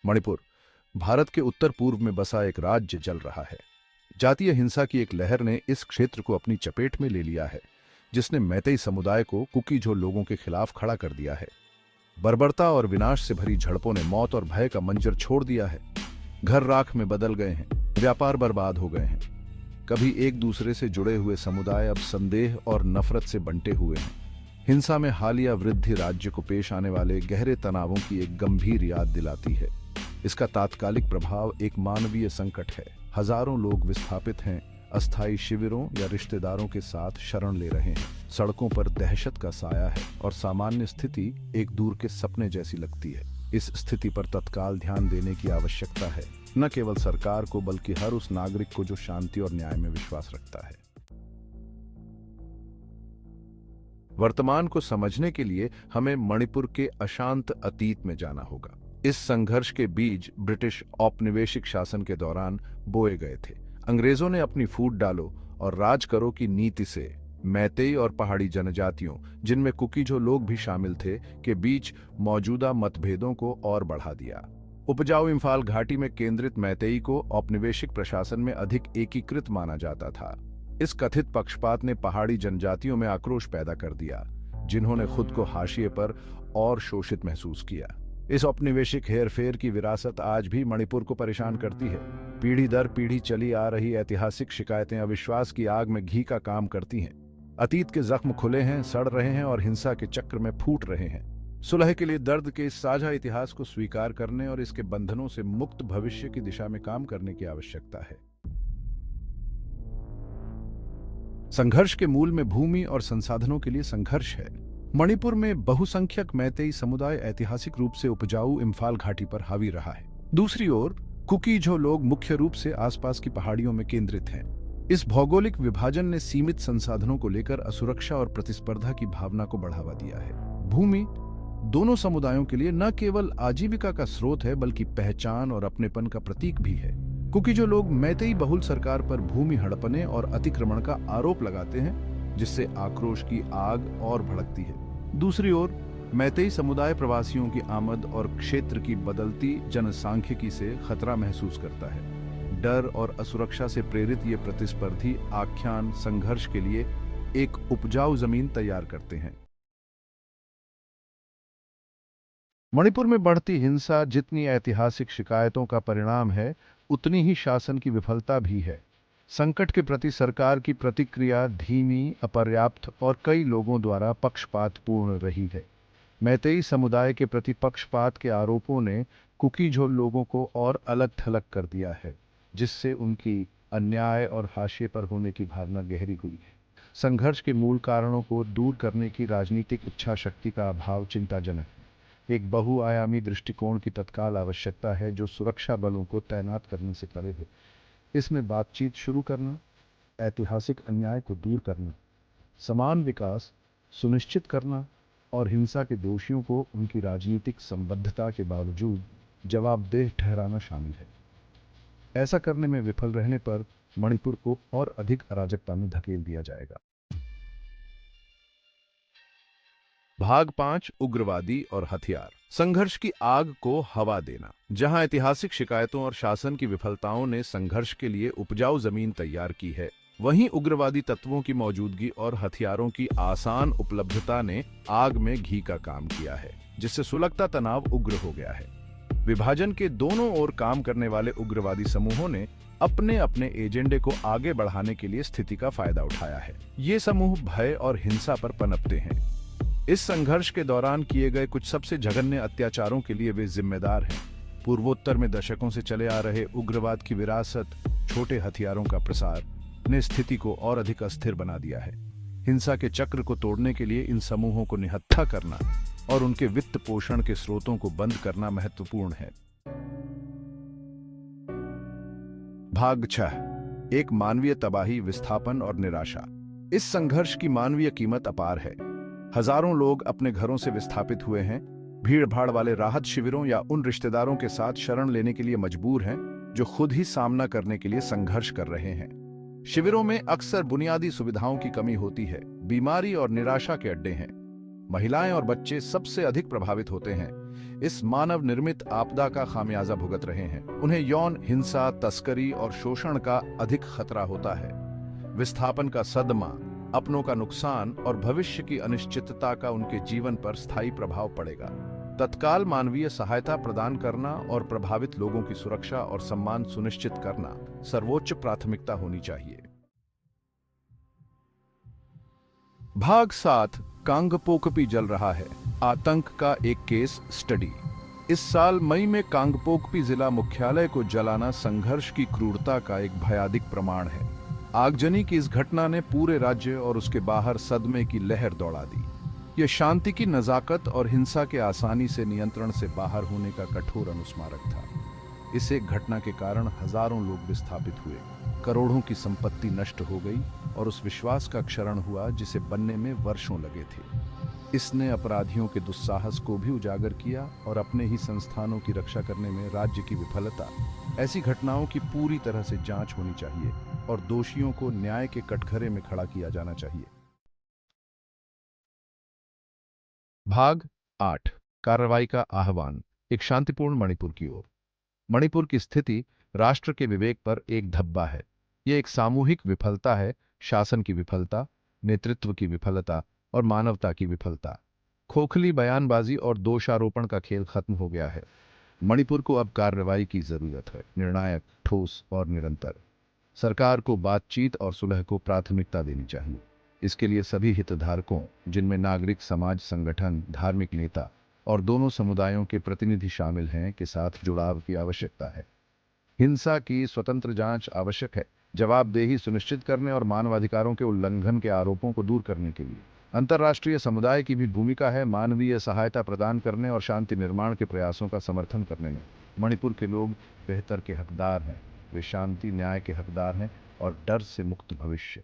मणिपुर भारत के उत्तर पूर्व में बसा एक राज्य जल रहा है। जातीय हिंसा की एक लहर ने इस क्षेत्र को अपनी चपेट में ले लिया है, जिसने मैतेई समुदाय को कुकीझो लोगों के खिलाफ खड़ा कर दिया है। बर्बरता और विनाश से भरी झड़पों ने मौत और भय का मंजर छोड़ दिया है। घर राख में बदल गए हैं, व्यापार बर्बाद हो गए हैं। कभी एक दूसरे से जुड़े हुए समुदाय अब संदेह और नफरत से बंटे हुए हैं। हिंसा में हालिया वृद्धि राज्य को पेश आने वाले गहरे तनावों की एक गंभीर याद दिलाती है। इसका तात्कालिक प्रभाव एक मानवीय संकट है। हजारों लोग विस्थापित हैं, अस्थायी शिविरों या रिश्तेदारों के साथ शरण ले रहे हैं। सड़कों पर दहशत का साया है और सामान्य स्थिति एक दूर के सपने जैसी लगती है। इस स्थिति पर तत्काल ध्यान देने की आवश्यकता है, न केवल सरकार को बल्कि हर उस नागरिक को जो शांति और न्याय में विश्वास रखता है। वर्तमान को समझने के लिए हमें मणिपुर के अशांत अतीत में जाना होगा। इस संघर्ष के बीज ब्रिटिश औपनिवेशिक शासन के दौरान बोए गए थे। अंग्रेजों ने अपनी फूट डालो और राज करो की नीति से मैतेई और पहाड़ी जनजातियों, जिनमें कुकीझो लोग भी शामिल थे, के बीच मौजूदा मतभेदों को और बढ़ा दिया। उपजाऊ इम्फाल घाटी में केंद्रित मैतेई को औपनिवेशिक प्रशासन में अधिक एकीकृत माना जाता था। इस कथित पक्षपात ने पहाड़ी जनजातियों में आक्रोश पैदा कर दिया, जिन्होंने खुद को हाशिए पर और शोषित महसूस किया। इस औपनिवेशिक हेरफेर की विरासत आज भी मणिपुर को परेशान करती है। पीढ़ी दर पीढ़ी चली आ रही ऐतिहासिक शिकायतें अविश्वास की आग में घी का काम करती हैं। अतीत के जख्म खुले हैं, सड़ रहे हैं और हिंसा के चक्र में फूट रहे हैं। सुलह के लिए दर्द के इस साझा इतिहास को स्वीकार करने और इसके बंधनों से मुक्त भविष्य की दिशा में काम करने की आवश्यकता है। संघर्ष के मूल में भूमि और संसाधनों के लिए संघर्ष है। मणिपुर में बहुसंख्यक मैतेई समुदाय ऐतिहासिक रूप से उपजाऊ इम्फाल घाटी पर हावी रहा है। दूसरी ओर कुकीझो लोग मुख्य रूप से आसपास की पहाड़ियों में केंद्रित हैं। इस भौगोलिक विभाजन ने सीमित संसाधनों को लेकर असुरक्षा और प्रतिस्पर्धा की भावना को बढ़ावा दिया है। भूमि दोनों समुदायों के लिए न केवल आजीविका का स्रोत है, बल्कि पहचान और अपनेपन का प्रतीक भी है। कुकीझो लोग मैतेई बहुल सरकार पर भूमि हड़पने और अतिक्रमण का आरोप लगाते हैं, जिससे आक्रोश की आग और भड़कती है। दूसरी ओर मैतेई समुदाय प्रवासियों की आमद और क्षेत्र की बदलती जनसांख्यिकी से खतरा महसूस करता है। डर और असुरक्षा से प्रेरित ये प्रतिस्पर्धी आख्यान संघर्ष के लिए एक उपजाऊ जमीन तैयार करते हैं। मणिपुर में बढ़ती हिंसा जितनी ऐतिहासिक शिकायतों का परिणाम है, उतनी ही शासन की विफलता भी है। संकट के प्रति सरकार की प्रतिक्रिया धीमी, अपर्याप्त और कई लोगों द्वारा पक्षपातपूर्ण रही है। मैतेई समुदाय के प्रति पक्षपात के आरोपों ने कुकीझो लोगों को और अलग थलग कर दिया है, जिससे उनकी अन्याय और हाशिए पर होने की भावना गहरी हुई है। संघर्ष के मूल कारणों को दूर करने की राजनीतिक इच्छा शक्ति का अभाव चिंताजनक है। एक बहुआयामी दृष्टिकोण की तत्काल आवश्यकता है, जो सुरक्षा बलों को तैनात करने से परे है। इसमें बातचीत शुरू करना, ऐतिहासिक अन्याय को दूर करना, समान विकास सुनिश्चित करना और हिंसा के दोषियों को उनकी राजनीतिक संबद्धता के बावजूद जवाबदेह ठहराना शामिल है। ऐसा करने में विफल रहने पर मणिपुर को और अधिक अराजकता में धकेल दिया जाएगा। भाग 5 उग्रवादी और हथियार। संघर्ष की आग को हवा देना। जहां ऐतिहासिक शिकायतों और शासन की विफलताओं ने संघर्ष के लिए उपजाऊ जमीन तैयार की है, वहीं उग्रवादी तत्वों की मौजूदगी और हथियारों की आसान उपलब्धता ने आग में घी का काम किया है, जिससे सुलगता तनाव उग्र हो गया है। विभाजन के दोनों ओर काम करने वाले उग्रवादी समूहों ने अपने अपने एजेंडे को आगे बढ़ाने के लिए स्थिति का फायदा उठाया है। ये समूह भय और हिंसा पर पनपते हैं। इस संघर्ष के दौरान किए गए कुछ सबसे जघन्य अत्याचारों के लिए वे जिम्मेदार हैं। पूर्वोत्तर में दशकों से चले आ रहे उग्रवाद की विरासत, छोटे हथियारों का प्रसार ने स्थिति को और अधिक अस्थिर बना दिया है। हिंसा के चक्र को तोड़ने के लिए इन समूहों को निहत्था करना और उनके वित्त पोषण के स्रोतों को बंद करना महत्वपूर्ण है। भाग 6 एक मानवीय तबाही, विस्थापन और निराशा। इस संघर्ष की मानवीय कीमत अपार है। हजारों लोग अपने घरों से विस्थापित हुए हैं, भीड़ भाड़ वाले राहत शिविरों या उन रिश्तेदारों के साथ शरण लेने के लिए मजबूर हैं जो खुद ही सामना करने के लिए संघर्ष कर रहे हैं। शिविरों में अक्सर बुनियादी सुविधाओं की कमी होती है, बीमारी और निराशा के अड्डे हैं। महिलाएं और बच्चे सबसे अधिक प्रभावित होते हैं, इस मानव निर्मित आपदा का खामियाजा भुगत रहे हैं। उन्हें यौन हिंसा, तस्करी और शोषण का अधिक खतरा होता है। विस्थापन का सदमा, अपनों का नुकसान और भविष्य की अनिश्चितता का उनके जीवन पर स्थायी प्रभाव पड़ेगा। तत्काल मानवीय सहायता प्रदान करना और प्रभावित लोगों की सुरक्षा और सम्मान सुनिश्चित करना सर्वोच्च प्राथमिकता होनी चाहिए। भाग 7 कांगपोकपी जल रहा है, आतंक का एक केस स्टडी। इस साल मई में कांगपोकपी जिला मुख्यालय को जलाना संघर्ष की क्रूरता का एक भयादिक प्रमाण है। आगजनी की इस घटना ने पूरे राज्य और उसके बाहर सदमे की लहर दौड़ा दी। यह शांति की नजाकत और हिंसा के आसानी से नियंत्रण से बाहर होने का कठोर अनुस्मारक था। इस एक घटना के कारण हजारों लोग विस्थापित हुए, करोड़ों की संपत्ति नष्ट हो गई और उस विश्वास का क्षरण हुआ जिसे बनने में वर्षों लगे थे। इसने अपराधियों के दुस्साहस को भी उजागर किया और अपने ही संस्थानों की रक्षा करने में राज्य की विफलता। ऐसी घटनाओं की पूरी तरह से जांच होनी चाहिए और दोषियों को न्याय के कटघरे में खड़ा किया जाना चाहिए। भाग 8 कार्रवाई का आह्वान, एक शांतिपूर्ण मणिपुर की ओर। मणिपुर की स्थिति राष्ट्र के विवेक पर एक धब्बा है। यह एक सामूहिक विफलता है, शासन की विफलता, नेतृत्व की विफलता और मानवता की विफलता। खोखली बयानबाजी और दोषारोपण का खेल खत्म हो गया है। मणिपुर को अब कार्रवाई की जरूरत है, निर्णायक, ठोस और निरंतर। सरकार को बातचीत और सुलह को प्राथमिकता देनी चाहिए। इसके लिए सभी हितधारकों, जिनमें नागरिक समाज संगठन, धार्मिक नेता और दोनों समुदायों के प्रतिनिधि शामिल हैं, के साथ जुड़ाव की आवश्यकता है। हिंसा की स्वतंत्र जांच आवश्यक है, जवाबदेही सुनिश्चित करने और मानवाधिकारों के उल्लंघन के आरोपों को दूर करने के लिए। अंतर्राष्ट्रीय समुदाय की भी भूमिका है, मानवीय सहायता प्रदान करने और शांति निर्माण के प्रयासों का समर्थन करने में। मणिपुर के लोग बेहतर के हकदार हैं, वे शांति, न्याय के हकदार हैं और डर से मुक्त भविष्य।